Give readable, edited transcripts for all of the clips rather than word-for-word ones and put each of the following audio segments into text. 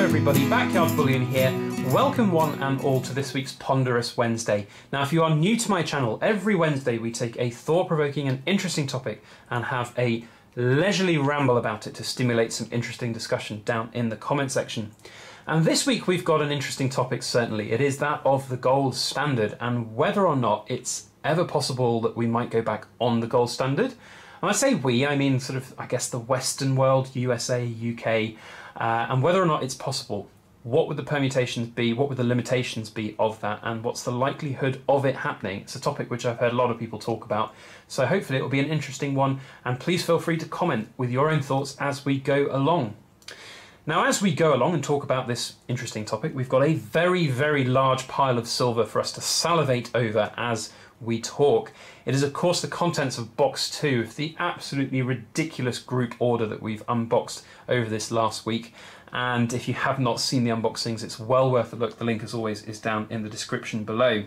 everybody, Backyard Bullion here. Welcome one and all to this week's Ponderous Wednesday. Now if you are new to my channel, every Wednesday we take a thought-provoking and interesting topic and have a leisurely ramble about it to stimulate some interesting discussion down in the comment section. And this week we've got an interesting topic, certainly. It is that of the gold standard and whether or not it's ever possible that we might go back on the gold standard. And I say we, I mean sort of, I guess, the Western world, USA, UK, and whether or not it's possible. What would the permutations be? What would the limitations be of that? And what's the likelihood of it happening? It's a topic which I've heard a lot of people talk about. So hopefully it will be an interesting one. And please feel free to comment with your own thoughts as we go along. Now, as we go along and talk about this interesting topic, we've got a very, very large pile of silver for us to salivate over as we talk. It is, of course, the contents of box 2 of the absolutely ridiculous group order that we've unboxed over this last week. And if you have not seen the unboxings, it's well worth a look. The link, as always, is down in the description below.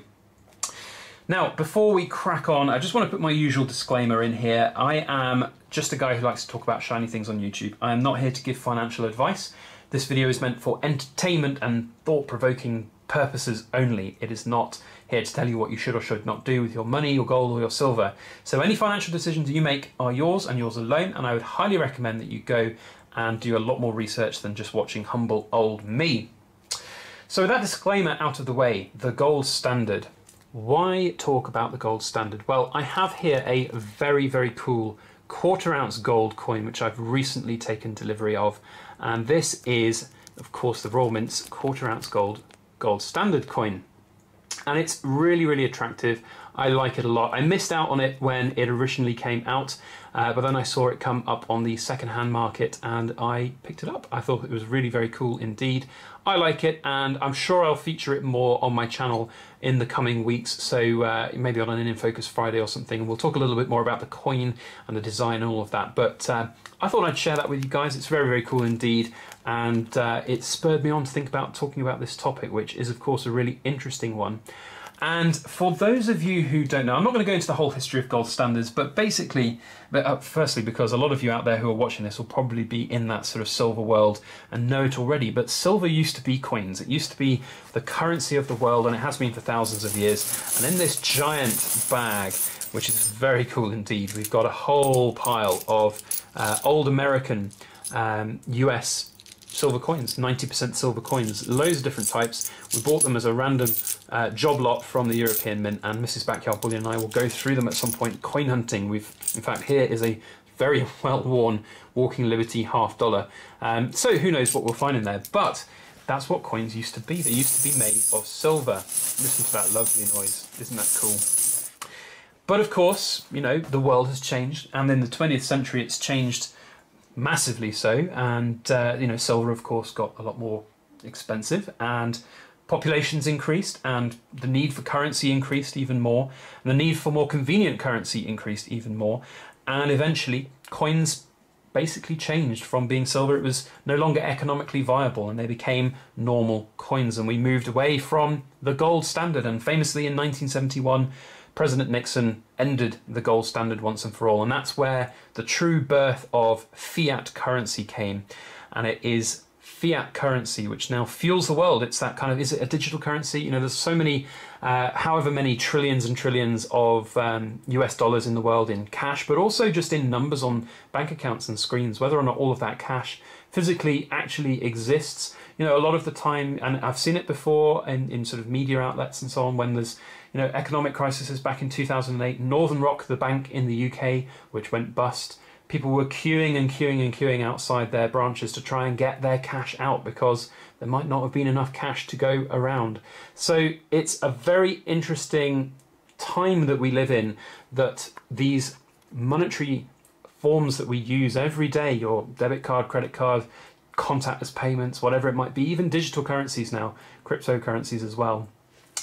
Now, before we crack on, I just want to put my usual disclaimer in here. I am just a guy who likes to talk about shiny things on YouTube. I am not here to give financial advice. This video is meant for entertainment and thought-provoking purposes only. It is not here to tell you what you should or should not do with your money, your gold, or your silver. So any financial decisions you make are yours and yours alone, and I would highly recommend that you go and do a lot more research than just watching humble old me. So with that disclaimer out of the way, the gold standard. Why talk about the gold standard? Well, I have here a very, very cool quarter-ounce gold coin which I've recently taken delivery of, and this is, of course, the Royal Mint's quarter-ounce gold standard coin. And it's really, really attractive. I like it a lot. I missed out on it when it originally came out, but then I saw it come up on the second-hand market and I picked it up. I thought it was really very cool indeed. I like it, and I'm sure I'll feature it more on my channel in the coming weeks, so maybe on an In Focus Friday or something. We'll talk a little bit more about the coin and the design and all of that, but I thought I'd share that with you guys. It's very, very cool indeed, and it spurred me on to think about talking about this topic, which is, of course, a really interesting one. And for those of you who don't know, I'm not going to go into the whole history of gold standards, but basically, firstly, because a lot of you out there who are watching this will probably be in that sort of silver world and know it already, but silver used to be coins. It used to be the currency of the world, and it has been for thousands of years. And in this giant bag, which is very cool indeed, we've got a whole pile of old American US silver coins, 90% silver coins, loads of different types. We bought them as a random job lot from the European Mint, and Mrs. Backyard Bullion and I will go through them at some point coin hunting. In fact, here is a very well-worn Walking Liberty $half. So who knows what we'll find in there, but that's what coins used to be. They used to be made of silver. Listen to that lovely noise. Isn't that cool? But of course, you know, the world has changed, and in the 20th century it's changed massively so, and you know, silver of course got a lot more expensive, and populations increased, and the need for currency increased even more, and the need for more convenient currency increased even more, and eventually coins basically changed from being silver. It was no longer economically viable, and they became normal coins, and we moved away from the gold standard. And famously in 1971 President Nixon ended the gold standard once and for all, and that's where the true birth of fiat currency came. And it is fiat currency which now fuels the world. It's that kind of, is it a digital currency? You know, there's so many, however many trillions and trillions of US dollars in the world in cash, but also just in numbers on bank accounts and screens. Whether or not all of that cash physically actually exists, you know, a lot of the time, and I've seen it before in sort of media outlets and so on, when there's, you know, economic crises back in 2008, Northern Rock, the bank in the UK, which went bust, people were queuing and queuing and queuing outside their branches to try and get their cash out because there might not have been enough cash to go around. So it's a very interesting time that we live in, that these monetary forms that we use every day, your debit card, credit card, contactless payments, whatever it might be, even digital currencies now, cryptocurrencies as well,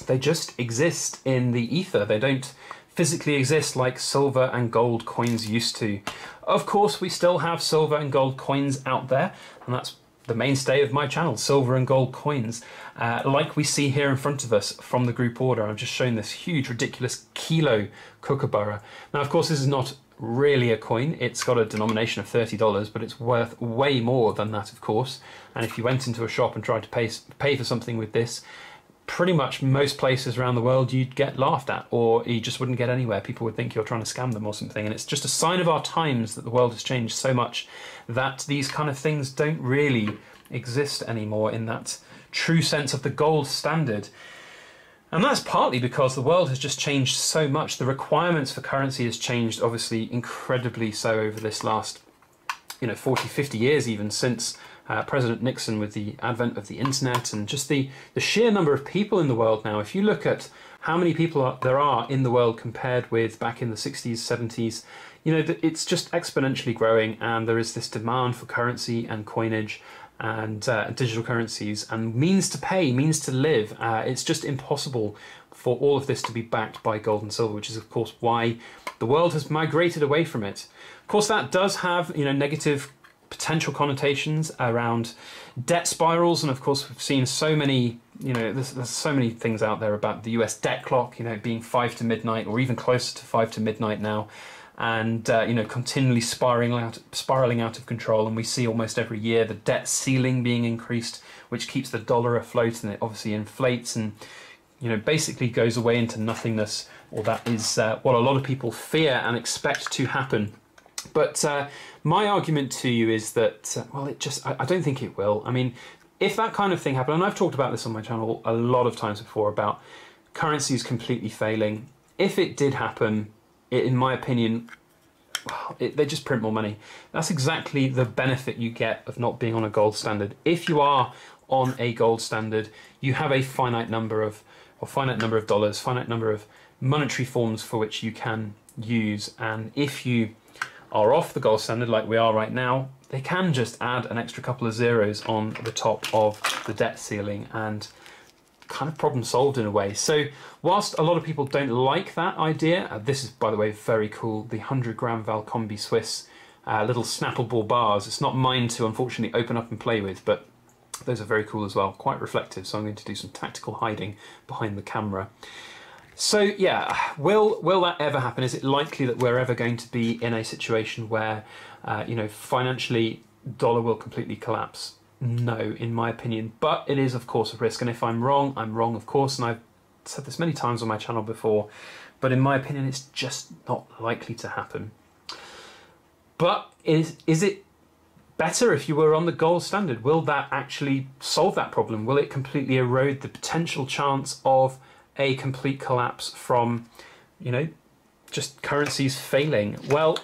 they just exist in the ether. They don't physically exist like silver and gold coins used to. Of course, we still have silver and gold coins out there, and that's the mainstay of my channel, silver and gold coins, like we see here in front of us from the group order. I've just shown this huge, ridiculous kilo kookaburra. Now, of course, this is not really a coin. It's got a denomination of $30, but it's worth way more than that, of course. And if you went into a shop and tried to pay for something with this, pretty much most places around the world you'd get laughed at, or you just wouldn't get anywhere. People would think you're trying to scam them or something. And it's just a sign of our times that the world has changed so much that these kind of things don't really exist anymore in that true sense of the gold standard. And that's partly because the world has just changed so much. The requirements for currency has changed, obviously, incredibly so over this last, 40, 50 years even, since President Nixon, with the advent of the internet and just the sheer number of people in the world now. If you look at how many people there are in the world compared with back in the 60s, 70s, it's just exponentially growing, and there is this demand for currency and coinage and digital currencies and means to pay, means to live. It's just impossible for all of this to be backed by gold and silver, which is of course why the world has migrated away from it. Of course, that does have negative potential connotations around debt spirals, and of course we've seen so many, there's so many things out there about the US debt clock, being 5 to midnight or even closer to 5 to midnight now, and continually spiraling out of control. And we see almost every year the debt ceiling being increased, which keeps the dollar afloat, and it obviously inflates and basically goes away into nothingness, or that is what a lot of people fear and expect to happen. But my argument to you is that I don't think it will. I mean, if that kind of thing happened, and I've talked about this on my channel a lot of times before about currencies completely failing, if it did happen, in my opinion, they just print more money. That's exactly the benefit you get of not being on a gold standard. If you are on a gold standard, you have a finite number of dollars, finite number of monetary forms for which you can use. And if you are off the gold standard like we are right now, they can just add an extra couple of zeros on the top of the debt ceiling, and kind of problem solved in a way. So whilst a lot of people don't like that idea, this is, by the way, very cool, the 100-gram Valcombi Swiss little snappable bars. It's not mine to unfortunately open up and play with, but those are very cool as well, quite reflective, so I'm going to do some tactical hiding behind the camera. So yeah, will that ever happen? Is it likely that we're ever going to be in a situation where financially dollar will completely collapse? No, in my opinion, but it is of course a risk, and if I'm wrong, I'm wrong, of course, and I've said this many times on my channel before, but in my opinion it's just not likely to happen. But is it better if you were on the gold standard? Will that actually solve that problem? Will it completely erode the potential chance of a complete collapse from just currencies failing? Well,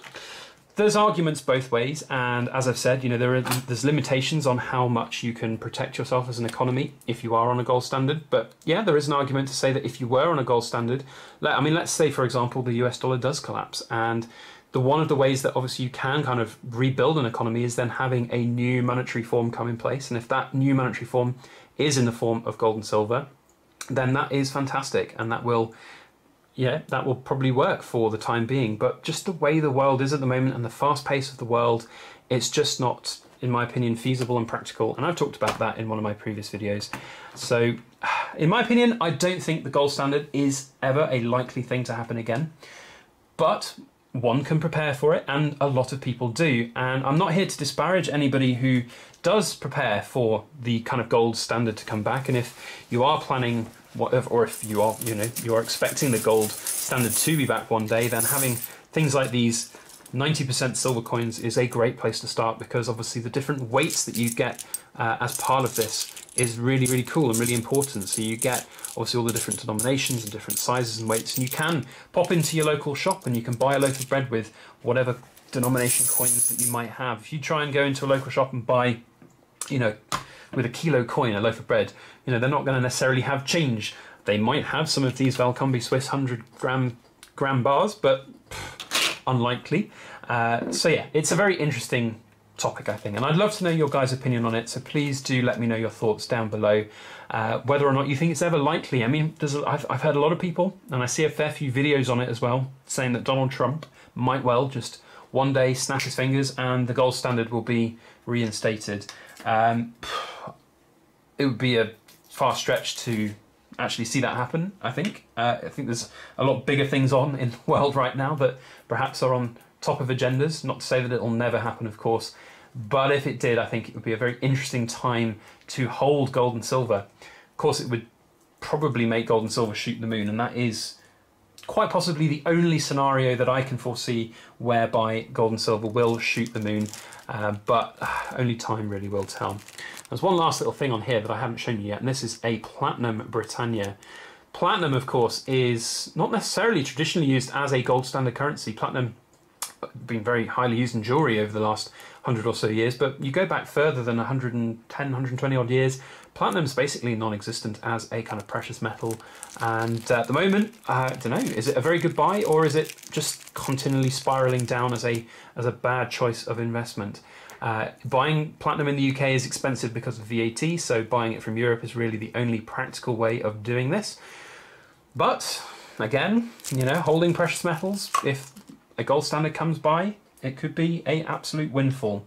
there's arguments both ways, and as I've said, there's limitations on how much you can protect yourself as an economy if you are on a gold standard. But yeah, there is an argument to say that if you were on a gold standard, let's say for example the US dollar does collapse, and one of the ways that obviously you can kind of rebuild an economy is then having a new monetary form come in place. And if that new monetary form is in the form of gold and silver, then that is fantastic, and that will probably work for the time being. But just the way the world is at the moment and the fast pace of the world, it's just not, in my opinion, feasible and practical. And I've talked about that in one of my previous videos. So in my opinion, I don't think the gold standard is ever a likely thing to happen again. But one can prepare for it, and a lot of people do. And I'm not here to disparage anybody who does prepare for the kind of gold standard to come back. And if you are planning, or if you are, you are expecting the gold standard to be back one day, then having things like these 90% silver coins is a great place to start, because obviously the different weights that you get as part of this is really, really cool and really important. So you get obviously all the different denominations and different sizes and weights, and you can pop into your local shop and you can buy a loaf of bread with whatever denomination coins that you might have. If you try and go into a local shop and buy, with a kilo coin, a loaf of bread, they're not going to necessarily have change. They might have some of these Valcombi Swiss 100-gram bars, but unlikely. So yeah, it's a very interesting topic, I think, and I'd love to know your guys' opinion on it. So please do let me know your thoughts down below, whether or not you think it's ever likely. I mean, I've heard a lot of people, and I see a fair few videos on it as well, saying that Donald Trump might well just one day snap his fingers and the gold standard will be reinstated. It would be a far stretch to actually see that happen, I think. I think there's a lot bigger things on in the world right now that perhaps are on top of agendas. Not to say that it'll never happen, of course, but if it did, I think it would be a very interesting time to hold gold and silver. Of course, it would probably make gold and silver shoot the moon, and that is quite possibly the only scenario that I can foresee whereby gold and silver will shoot the moon, but only time really will tell. There's one last little thing on here that I haven't shown you yet, and this is a platinum Britannia. Platinum, of course, is not necessarily traditionally used as a gold standard currency. Platinum been very highly used in jewellery over the last 100 or so years, but you go back further than 110, 120 odd years, platinum's basically non-existent as a kind of precious metal, and at the moment, I don't know, is it a very good buy, or is it just continually spiralling down as a bad choice of investment? Buying platinum in the UK is expensive because of VAT, so buying it from Europe is really the only practical way of doing this. But again, you know, holding precious metals, if a gold standard comes by, it could be an absolute windfall.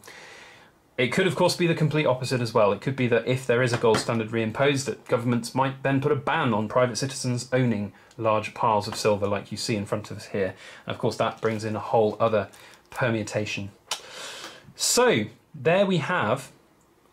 It could, of course, be the complete opposite as well. It could be that if there is a gold standard reimposed, that governments might then put a ban on private citizens owning large piles of silver like you see in front of us here. And of course, that brings in a whole other permutation. So there we have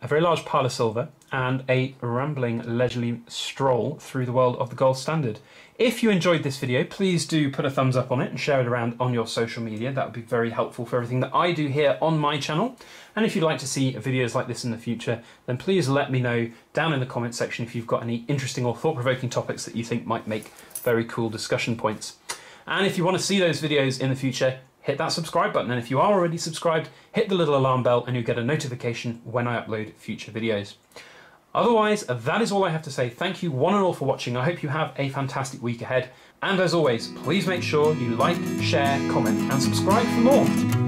a very large pile of silver and a rambling, leisurely stroll through the world of the gold standard. If you enjoyed this video, please do put a thumbs up on it and share it around on your social media. That would be very helpful for everything that I do here on my channel. And if you'd like to see videos like this in the future, then please let me know down in the comment section if you've got any interesting or thought-provoking topics that you think might make very cool discussion points. And if you want to see those videos in the future, hit that subscribe button. And if you are already subscribed, hit the little alarm bell and you'll get a notification when I upload future videos. Otherwise, that is all I have to say. Thank you one and all for watching. I hope you have a fantastic week ahead. And as always, please make sure you like, share, comment and subscribe for more.